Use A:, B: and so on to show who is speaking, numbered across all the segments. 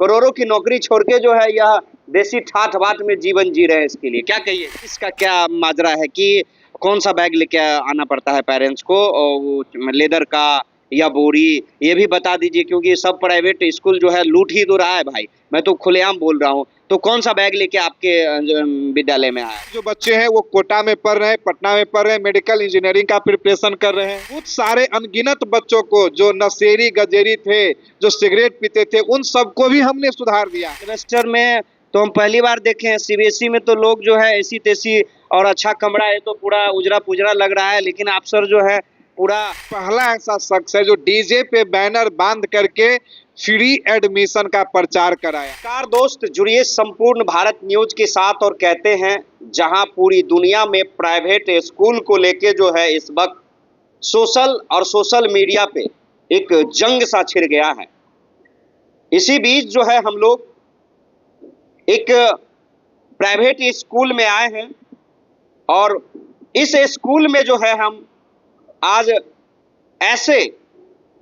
A: करोड़ों की नौकरी छोड़ के जो है यह देसी ठाठ बाट में जीवन जी रहे हैं। इसके लिए क्या कहिए, इसका क्या माजरा है कि कौन सा बैग लेके आना पड़ता है पेरेंट्स को, और वो लेदर का या बोरी, ये भी बता दीजिए, क्योंकि सब प्राइवेट स्कूल जो है लूट ही तो रहा है भाई। मैं तो खुलेआम बोल रहा हूँ। तो कौन सा बैग लेके आपके विद्यालय में आया?
B: जो बच्चे हैं वो कोटा में पढ़ रहे हैं, पटना में पढ़ रहे हैं, मेडिकल इंजीनियरिंग का प्रिपरेशन कर रहे हैं। बहुत सारे अनगिनत बच्चों को जो नशेड़ी गजेरी थे, जो सिगरेट पीते थे, उन सबको भी हमने सुधार दिया।
A: सेमेस्टर में तो हम पहली बार देखे हैं। सीबीएसई में तो लोग जो है ऐसी तैसी, और अच्छा कमरा है तो पूरा उजरा पुजरा लग रहा है, लेकिन आप सर जो है पूरा
B: पहला ऐसा शख्स है जो डीजे पे बैनर बांध करके फ्री एडमिशन का प्रचार कराया।
A: नमस्कार दोस्त, जुड़िए संपूर्ण भारत न्यूज के साथ और कहते हैं जहां पूरी दुनिया में प्राइवेट स्कूल को लेके जो है इस वक्त सोशल मीडिया पे एक जंग सा छिड़ गया है। इसी बीच जो है हम लोग एक प्राइवेट स्कूल में आए हैं, और इस स्कूल में जो है हम आज ऐसे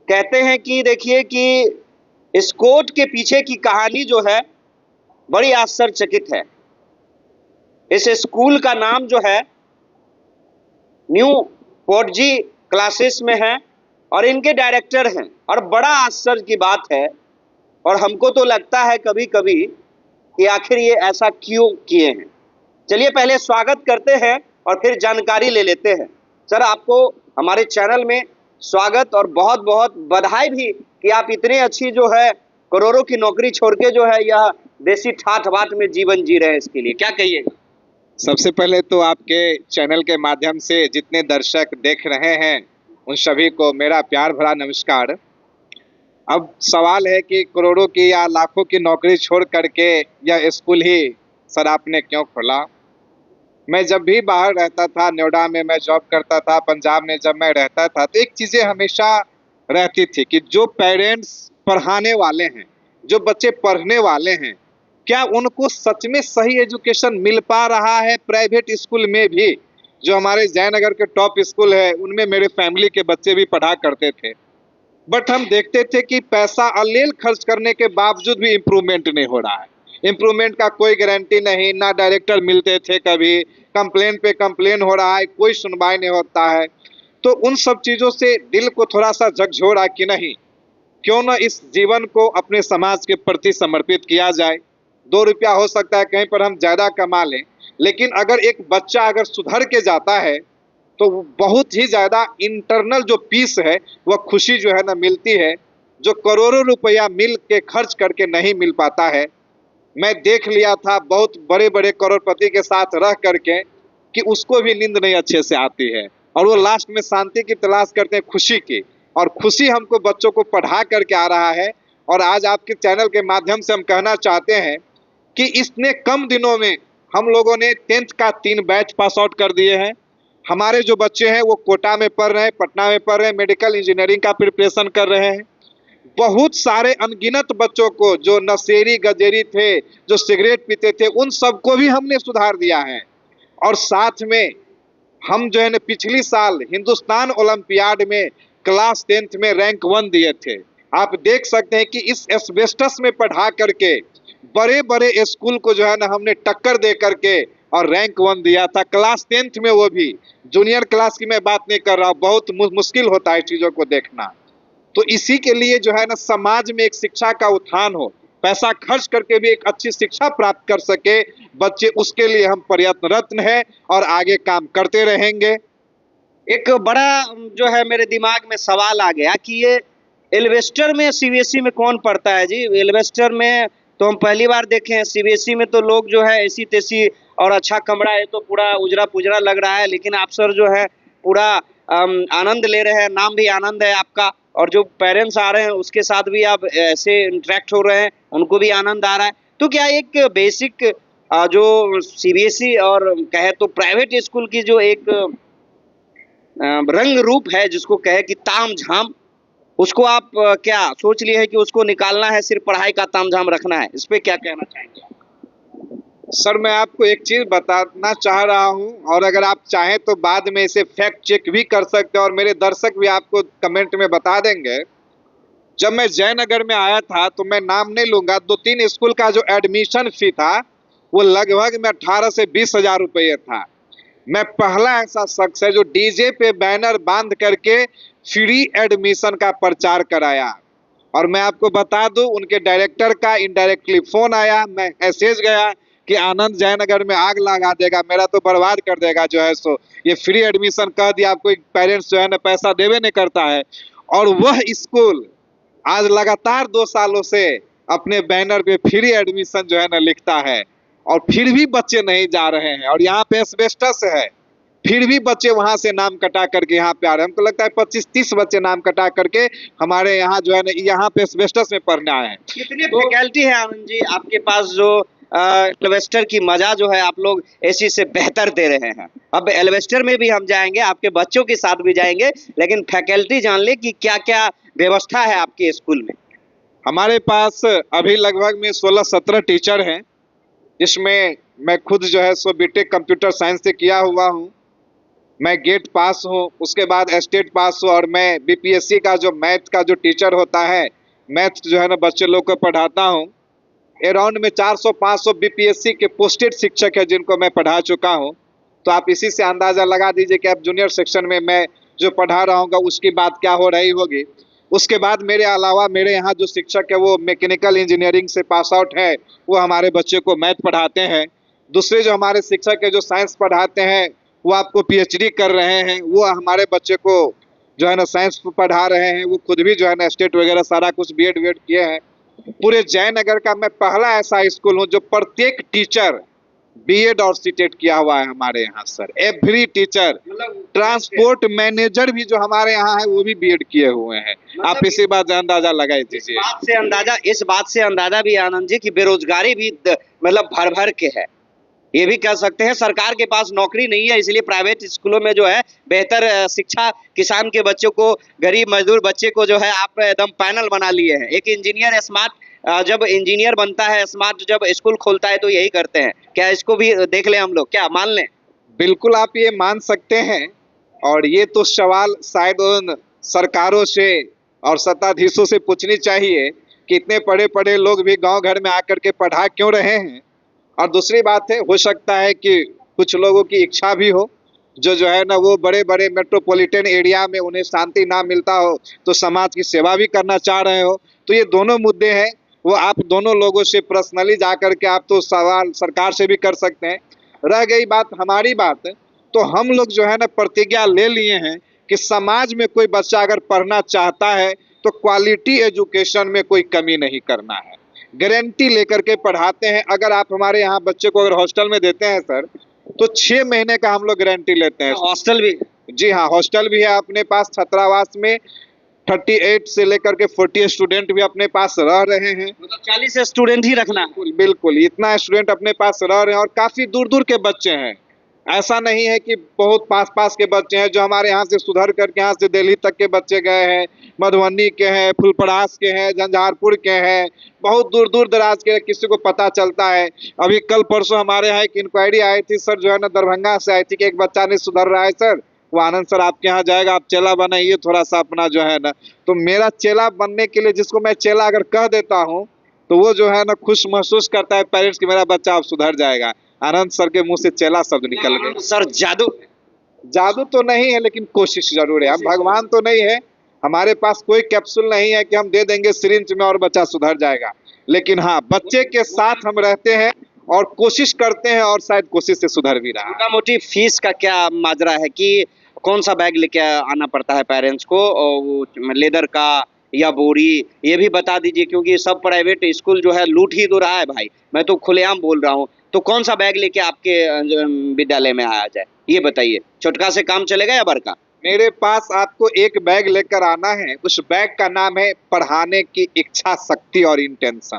A: कहते हैं कि देखिए कि इस कोट के पीछे की कहानी जो है बड़ी आश्चर्यचकित है। इस स्कूल का नाम जो है न्यू पोर्टजी क्लासेस में है, और इनके डायरेक्टर हैं। और बड़ा आश्चर्य की बात है, और हमको तो लगता है कभी कभी कि आखिर ये ऐसा क्यों किए हैं। चलिए पहले स्वागत करते हैं और फिर जानकारी ले लेते हैं। सर, आपको हमारे चैनल में स्वागत और बहुत बहुत बधाई भी कि आप इतनी अच्छी जो है करोड़ों की नौकरी छोड़ के जो है यह देसी ठाठ बाट में जीवन जी रहे हैं। इसके लिए क्या कहिएगा?
B: सबसे पहले तो आपके चैनल के माध्यम से जितने दर्शक देख रहे हैं उन सभी को मेरा प्यार भरा नमस्कार। अब सवाल है कि करोड़ों की या लाखों की नौकरी छोड़ करके यह स्कूल ही सर आपने क्यों खोला? मैं जब भी बाहर रहता था, नोएडा में मैं जॉब करता था, पंजाब में जब मैं रहता था, तो एक चीज़ें हमेशा रहती थी कि जो पेरेंट्स पढ़ाने वाले हैं, जो बच्चे पढ़ने वाले हैं, क्या उनको सच में सही एजुकेशन मिल पा रहा है प्राइवेट स्कूल में भी? जो हमारे जयनगर के टॉप स्कूल है उनमें मेरे फैमिली के बच्चे भी पढ़ा करते थे, बट हम देखते थे कि पैसा अलेल खर्च करने के बावजूद भी इम्प्रूवमेंट नहीं हो रहा है। इम्प्रूवमेंट का कोई गारंटी नहीं, ना डायरेक्टर मिलते थे, कभी कंप्लेन पे कंप्लेन हो रहा है, कोई सुनवाई नहीं होता है। तो उन सब चीज़ों से दिल को थोड़ा सा झकझोरा कि नहीं, क्यों ना इस जीवन को अपने समाज के प्रति समर्पित किया जाए। 2 रुपया हो सकता है कहीं पर हम ज़्यादा कमा लें, लेकिन अगर एक बच्चा अगर सुधर के जाता है तो बहुत ही ज़्यादा इंटरनल जो पीस है वह खुशी जो है ना मिलती है, जो करोड़ों रुपया मिल के खर्च करके नहीं मिल पाता है। मैं देख लिया था बहुत बड़े बड़े करोड़पति के साथ रह करके कि उसको भी नींद नहीं अच्छे से आती है, और वो लास्ट में शांति की तलाश करते हैं, खुशी की। और खुशी हमको बच्चों को पढ़ा करके आ रहा है। और आज आपके चैनल के माध्यम से हम कहना चाहते हैं कि इतने कम दिनों में हम लोगों ने 10th का 3 बैच पास आउट कर दिए हैं। हमारे जो बच्चे हैं वो कोटा में पढ़ रहे हैं, पटना में पढ़ रहे हैं, मेडिकल इंजीनियरिंग का प्रिपरेशन कर रहे हैं। बहुत सारे अनगिनत बच्चों को जो नशेड़ी गजेरी थे, जो सिगरेट पीते थे, उन सबको भी हमने सुधार दिया है। और साथ में हम जो है ना पिछली साल हिंदुस्तान ओलंपियाड में क्लास 10th में रैंक 1 दिए थे। आप देख सकते हैं कि इस एस्बेस्टस में पढ़ा करके बड़े बड़े स्कूल को जो है ना हमने टक्कर दे करके और रैंक 1 दिया था क्लास 10th में, वो भी जूनियर क्लास की मैं बात नहीं कर रहा हूँ। बहुत मुश्किल होता है चीज़ों को देखना। तो इसी के लिए जो है ना समाज में एक शिक्षा का उत्थान हो, पैसा खर्च करके भी एक अच्छी शिक्षा प्राप्त कर सके बच्चे, उसके लिए हम प्रयत्नरत हैं और आगे काम करते रहेंगे।
A: एक बड़ा जो है मेरे दिमाग में सवाल आ गया कि ये एल्वेस्टर में सीबीएसई में कौन पढ़ता है जी? एल्वेस्टर में तो हम पहली बार देखे हैं। सीबीएसई में तो लोग जो है ऐसी तैसी, और अच्छा कमरा है तो पूरा उजरा पुजरा लग रहा है, लेकिन आप सर जो है पूरा आनंद ले रहे हैं। नाम भी आनंद है आपका, और जो पेरेंट्स आ रहे हैं उसके साथ भी आप ऐसे इंटरेक्ट हो रहे हैं, उनको भी आनंद आ रहा है। तो क्या एक बेसिक जो सीबीएसई और कहे तो प्राइवेट स्कूल की जो एक रंग रूप है, जिसको कहे कि ताम झाम, उसको आप क्या सोच लिए है कि उसको निकालना है, सिर्फ पढ़ाई का ताम झाम रखना है? इस पे क्या कहना चाहेंगे?
B: सर, मैं आपको एक चीज़ बताना चाह रहा हूं, और अगर आप चाहें तो बाद में इसे फैक्ट चेक भी कर सकते हैं और मेरे दर्शक भी आपको कमेंट में बता देंगे जब मैं जयनगर में आया था तो मैं नाम नहीं लूंगा, 2-3 स्कूल का जो एडमिशन फी था वो लगभग में 18 से 20 हजार रुपये था। मैं पहला ऐसा शख्स है जो डीजे पे बैनर बांध करके फ्री एडमिशन का प्रचार कराया। और मैं आपको बता दूं, उनके डायरेक्टर का इनडायरेक्टली फोन आया, मैं मैसेज गया कि आनंद जयनगर में आग लगा देगा, मेरा तो बर्बाद कर देगा जो है सो, ये फ्री एडमिशन कह दिया, आपको पेरेंट्स जो है ना पैसा देवे नहीं करता है। और वह स्कूल आज लगातार 2 सालों से अपने बैनर पे फ्री एडमिशन जो है ना लिखता है, और फिर भी बच्चे नहीं जा रहे हैं। और यहाँ पे एस्बेस्टस है, फिर भी बच्चे वहां से नाम कटा करके यहाँ पे आ रहे हैं। हमको लगता है 25-30 बच्चे नाम कटा करके हमारे यहाँ जो है ना यहाँ पे एस्बेस्टस में पढ़ने आए हैं।
A: कितनी फैकल्टी है आनंद जी आपके पास जो एल्वेस्टर की मजा जो है आप लोग एसी से बेहतर दे रहे हैं? अब एल्वेस्टर में भी हम जाएंगे, आपके बच्चों के साथ भी जाएंगे, लेकिन फैकल्टी जान ले कि क्या क्या व्यवस्था है आपके स्कूल में।
B: हमारे पास अभी लगभग में 16-17 टीचर हैं, जिसमें मैं खुद जो है सो बीटेक कंप्यूटर साइंस से किया हुआ हूँ। मैं गेट पास हूँ, उसके बाद स्टेट पास हूँ, और मैं बीपीएससी का जो मैथ का जो टीचर होता है, मैथ जो है ना बच्चे लोग को पढ़ाता हूँ। अराउंड में 400-500 बीपीएससी के पोस्टेड शिक्षक है जिनको मैं पढ़ा चुका हूँ। तो आप इसी से अंदाज़ा लगा दीजिए कि आप जूनियर सेक्शन में मैं जो पढ़ा रहा हूँ उसकी बात क्या हो रही होगी। उसके बाद मेरे अलावा मेरे यहाँ जो शिक्षक है वो मैकेनिकल इंजीनियरिंग से पास आउट है, वो हमारे बच्चे को मैथ पढ़ाते हैं। दूसरे जो हमारे शिक्षक है जो साइंस पढ़ाते हैं वो आपको पीएचडी कर रहे हैं, वो हमारे बच्चे को जो है ना साइंस पढ़ा रहे हैं। वो खुद भी जो है ना स्टेट वगैरह सारा कुछ बीएड वीएड किए हैं। पूरे जयनगर का मैं पहला ऐसा स्कूल हूँ जो प्रत्येक टीचर बीएड और सीटेट किया हुआ है हमारे यहाँ sir. Every teacher, transport manager भी जो हमारे यहाँ है वो भी बीएड किए हुए हैं। आप इसी बात से अंदाजा लगा दीजिए।
A: इस बात से अंदाजा भी आनंद जी की बेरोजगारी भी मतलब भर भर के है। ये भी कह सकते हैं सरकार के पास नौकरी नहीं है, इसलिए प्राइवेट स्कूलों में जो है बेहतर शिक्षा, किसान के बच्चों को, गरीब मजदूर बच्चे को जो है आप एकदम पैनल बना लिए हैं। एक इंजीनियर स्मार्ट, जब इंजीनियर बनता है स्मार्ट, जब स्कूल खोलता है तो यही करते हैं। क्या इसको भी देख लें हम लोग, क्या मान लें?
B: बिल्कुल आप ये मान सकते हैं। और ये तो सवाल शायद उन सरकारों से और सत्ताधीशों से पूछनी चाहिए कि इतने पढ़े पढ़े लोग भी गांव घर में आकर के पढ़ा क्यों रहे हैं। और दूसरी बात है, हो सकता है कि कुछ लोगों की इच्छा भी हो जो है ना वो बड़े बड़े मेट्रोपॉलिटन एरिया में उन्हें शांति ना मिलता हो तो समाज की सेवा भी करना चाह रहे हो। तो ये दोनों मुद्दे हैं, वो आप दोनों लोगों से पर्सनली जा कर के आप तो सवाल सरकार से भी कर सकते हैं। रह गई बात हमारी बात, तो हम लोग जो है ना प्रतिज्ञा ले लिए हैं कि समाज में कोई बच्चा अगर पढ़ना चाहता है तो क्वालिटी एजुकेशन में कोई कमी नहीं करना है, गारंटी लेकर के पढ़ाते हैं। अगर आप हमारे यहाँ बच्चे को अगर हॉस्टल में देते हैं सर तो 6 महीने का हम लोग गारंटी लेते हैं।
A: हॉस्टल भी?
B: जी हाँ, हॉस्टल भी है अपने पास। छात्रावास में 38 से लेकर के 40 स्टूडेंट भी अपने पास रह रहे हैं।
A: मतलब 40 स्टूडेंट ही रखना?
B: बिल्कुल, इतना स्टूडेंट अपने पास रह रहे हैं। और काफी दूर दूर के बच्चे हैं, ऐसा नहीं है कि बहुत पास पास के बच्चे हैं। जो हमारे यहाँ से सुधर करके यहाँ से दिल्ली तक के बच्चे गए हैं, मधुबनी के हैं, फुलपरास के हैं, झंझारपुर के हैं, बहुत दूर दूर दराज के किसी को पता चलता है। अभी कल परसों हमारे यहाँ एक इंक्वायरी आई थी सर, जो है ना दरभंगा से आई थी कि एक बच्चा नहीं सुधर रहा है सर, वो आनंद सर आपके यहाँ जाएगा, आप चेला बनाइए थोड़ा सा अपना जो है ना। तो मेरा चेला बनने के लिए, जिसको मैं चेला अगर कह देता हूँ तो वो जो है ना खुश महसूस करता है पेरेंट्स कि मेरा बच्चा अब सुधर जाएगा। आनंद सर के मुंह से चेला शब्द निकल गए।
A: सर
B: जादू तो नहीं है, लेकिन कोशिश जरूर है। हम भगवान तो नहीं है, हमारे पास कोई कैप्सूल नहीं है कि हम दे देंगे सिरिंज में और बच्चा सुधर जाएगा। लेकिन हाँ, बच्चे के साथ हम रहते हैं और कोशिश करते हैं, और शायद कोशिश से सुधर भी रहा है।
A: मोटा मोटी फीस का क्या माजरा है कि कौन सा बैग लेके आना पड़ता है पेरेंट्स को, और लेदर का या बोरी, ये भी बता दीजिए, क्योंकि सब प्राइवेट स्कूल जो है लूट ही तो रहा है भाई, मैं तो खुलेआम बोल रहा हूँ। तो कौन सा बैग लेके आपके विद्यालय में आया जाए, ये बताइए। छोटका से काम चलेगा या बड़का?
B: मेरे पास आपको एक बैग लेकर आना है, उस बैग का नाम है पढ़ाने की इच्छा शक्ति और इंटेंशन।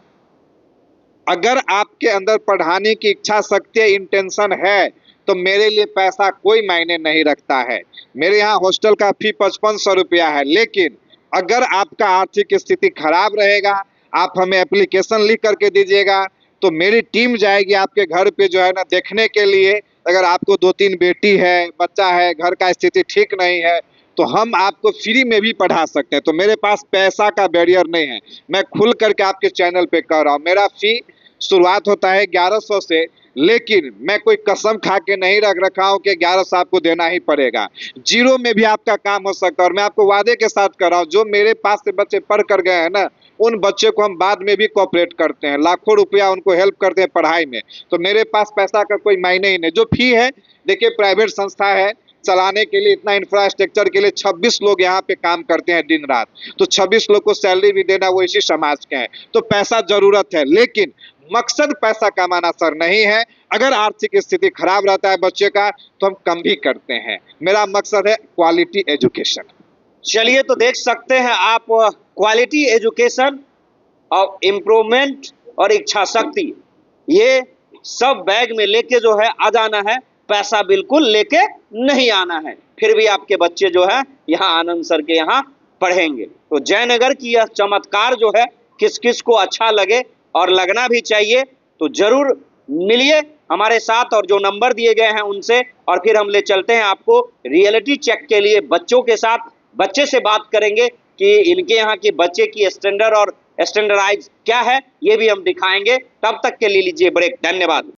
B: अगर आपके अंदर पढ़ाने की इच्छा शक्ति, इंटेंशन है, तो मेरे लिए पैसा कोई मायने नहीं रखता है। मेरे यहाँ हॉस्टल का फी 5500 रुपया है, लेकिन अगर आपका आर्थिक स्थिति खराब रहेगा, आप हमें एप्लीकेशन लिख करके दीजिएगा, तो मेरी टीम जाएगी आपके घर पे जो है ना देखने के लिए। अगर आपको 2-3 बेटी है, बच्चा है, घर का स्थिति ठीक नहीं है, तो हम आपको फ्री में भी पढ़ा सकते हैं। तो मेरे पास पैसा का बैरियर नहीं है, मैं खुल करके आपके चैनल पे कह रहा हूँ। मेरा फी शुरुआत होता है 1100 से, लेकिन मैं कोई कसम खा के नहीं रख रखा हूँ कि 1100 आपको देना ही पड़ेगा। जीरो में भी आपका काम हो सकता है। और मैं आपको वादे के साथ कर रहा हूँ, जो मेरे पास से बच्चे पढ़ कर गए हैं ना, उन बच्चे को हम बाद में भी कोऑपरेट करते हैं, लाखों रुपया उनको हेल्प करते हैं पढ़ाई में। तो मेरे पास पैसा का कोई मायने ही नहीं। जो फी है, देखिए प्राइवेट संस्था है, चलाने के लिए इतना इंफ्रास्ट्रक्चर के लिए 26 लोग यहाँ पे काम करते हैं दिन रात। तो 26 लोग को सैलरी भी देना वो इसी समाज के हैं। तो पैसा जरूरत है, लेकिन मकसद पैसा कमाना सर नहीं है। अगर आर्थिक स्थिति खराब रहता है बच्चे का तो हम कम भी करते हैं। मेरा मकसद है क्वालिटी एजुकेशन।
A: चलिए, तो देख सकते हैं आप, क्वालिटी एजुकेशन और इम्प्रूवमेंट और इच्छा शक्ति, ये सब बैग में लेके जो है आ जाना है, पैसा बिल्कुल लेके नहीं आना है। फिर भी आपके बच्चे जो है यहाँ आनंद सर के यहाँ पढ़ेंगे। तो जयनगर की यह चमत्कार जो है किस किस को अच्छा लगे और लगना भी चाहिए, तो जरूर मिलिए हमारे साथ और जो नंबर दिए गए हैं उनसे, और फिर हम ले चलते हैं आपको रियलिटी चेक के लिए। बच्चों के साथ, बच्चे से बात करेंगे कि इनके यहाँ की बच्चे की स्टैंडर्ड और स्टैंडर्डाइज क्या है, ये भी हम दिखाएंगे। तब तक के लिए लीजिए ब्रेक। धन्यवाद।